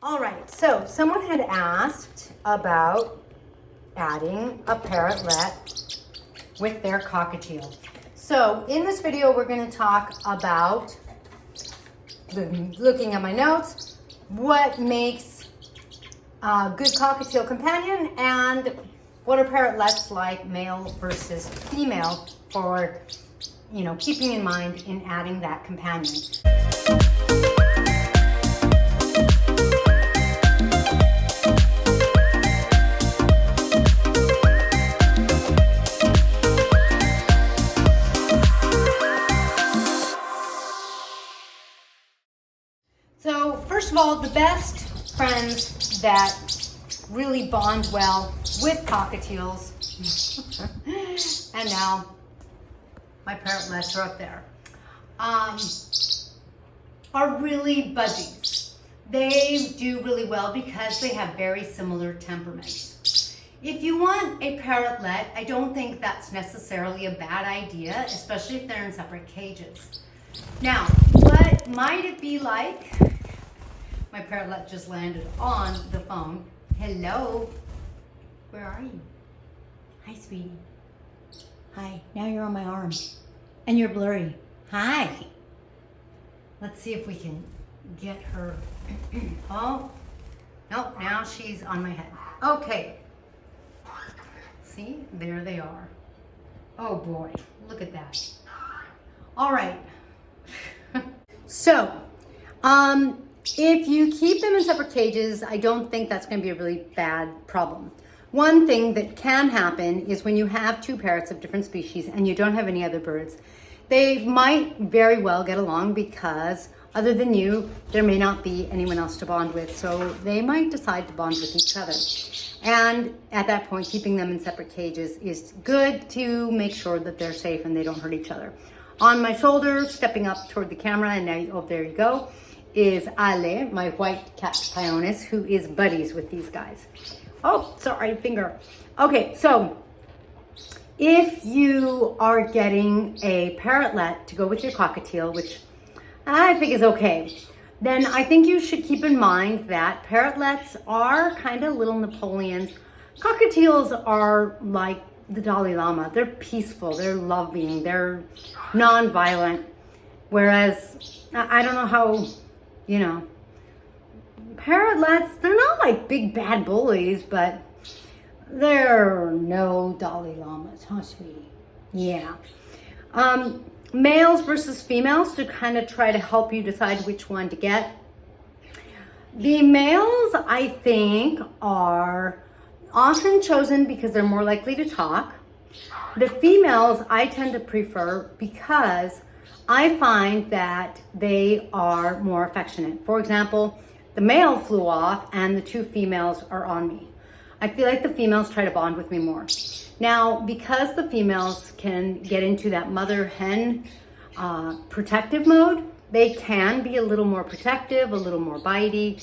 All right, so someone had asked about adding a parrotlet with their cockatiel. So in this video, we're going to talk about, looking at my notes, what makes a good cockatiel companion and what are parrotlets like, male versus female, for, you know, keeping in mind in adding that companion. So first of all, the best friends that really bond well with cockatiels, and now my parrotlets are up there, are really buddies. They do really well because they have very similar temperaments. If you want a parrotlet, I don't think that's necessarily a bad idea, especially if they're in separate cages. Now, what might it be like? My parrotlet just landed on the phone. Hello, where are you? Hi, sweetie. Hi, now you're on my arm and you're blurry. Hi. Let's see if we can get her. Oh, nope, now she's on my head. Okay. See, there they are. Oh boy, look at that. All right. So, if you keep them in separate cages, I don't think that's going to be a really bad problem. One thing that can happen is when you have two parrots of different species and you don't have any other birds, they might very well get along because other than you, there may not be anyone else to bond with. So they might decide to bond with each other. And at that point, keeping them in separate cages is good to make sure that they're safe and they don't hurt each other. On my shoulder, stepping up toward the camera, and now, oh, there you go, is Ale, my white cat pionis, who is buddies with these guys. Oh, sorry, finger. Okay, so if you are getting a parrotlet to go with your cockatiel, which I think is okay, then I think you should keep in mind that parrotlets are kind of little Napoleons. Cockatiels are like the Dalai Lama. They're peaceful, they're loving, they're non-violent. Whereas, I don't know how, you know, parrotlets, they're not like big bad bullies, but they're no Dalai Lamas, huh, sweetie? Yeah. Males versus females, to kind of try to help you decide which one to get. The males, I think, are often chosen because they're more likely to talk. The females I tend to prefer because I find that they are more affectionate. For example, the male flew off and the two females are on me. I feel like the females try to bond with me more. Now, because the females can get into that mother hen protective mode, they can be a little more protective, a little more bitey.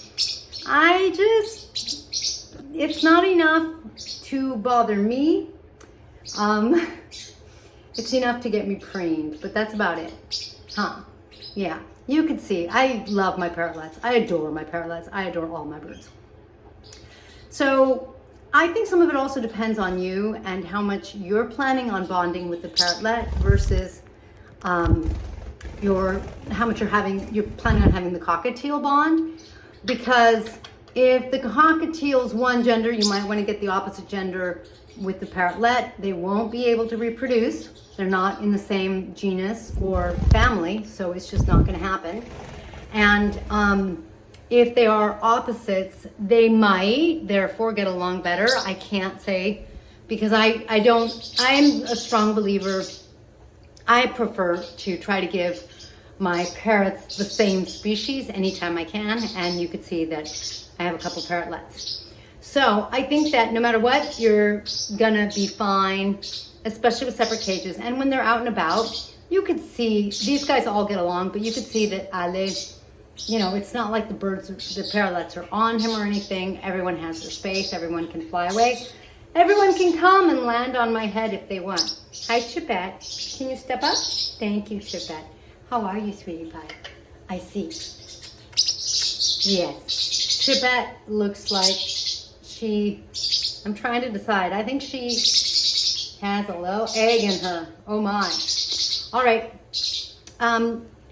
It's not enough to bother me. It's enough to get me preened, but that's about it. Huh? Yeah, you can see, I love my parrotlets. I adore my parrotlets. I adore all my birds. So I think some of it also depends on you and how much you're planning on bonding with the parrotlet versus how much you're planning on having the cockatiel bond. Because if the cockatiel's one gender, you might want to get the opposite gender with the parrotlet. They won't be able to reproduce. They're not in the same genus or family, so it's just not going to happen. And if they are opposites, they might therefore get along better. I can't say, because I'm a strong believer. I prefer to try to give my parrots the same species anytime I can, and you could see that I have a couple parrotlets. So I think that no matter what, you're gonna be fine, especially with separate cages. And when they're out and about, you could see, these guys all get along, but you could see that Ale, you know, it's not like the parrotlets are on him or anything. Everyone has their space, everyone can fly away. Everyone can come and land on my head if they want. Hi, Chipette. Can you step up? Thank you, Chipette. How are you, sweetie pie? I see. Yes. Chipette looks like I'm trying to decide. I think she has a little egg in her. Oh my. All right.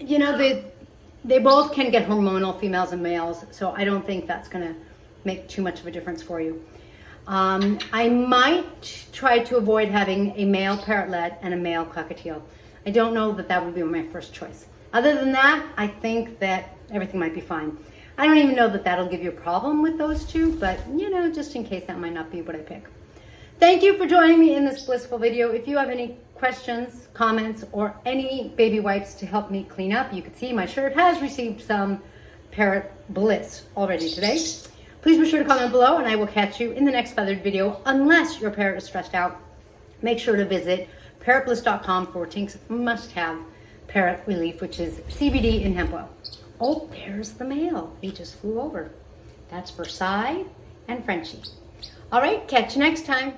You know, they both can get hormonal, females and males, so I don't think that's going to make too much of a difference for you. I might try to avoid having a male parrotlet and a male cockatiel. I don't know that that would be my first choice. Other than that, I think that everything might be fine. I don't even know that that'll give you a problem with those two, but you know, just in case that might not be what I pick. Thank you for joining me in this blissful video. If you have any questions, comments, or any baby wipes to help me clean up, you can see my shirt has received some Parrot Bliss already today. Please be sure to comment below and I will catch you in the next feathered video. Unless your parrot is stressed out, make sure to visit parrotbliss.com for Tink's must-have parrot relief, which is CBD and hemp oil. Oh, there's the male. He just flew over. That's Versailles and Frenchie. All right, catch you next time.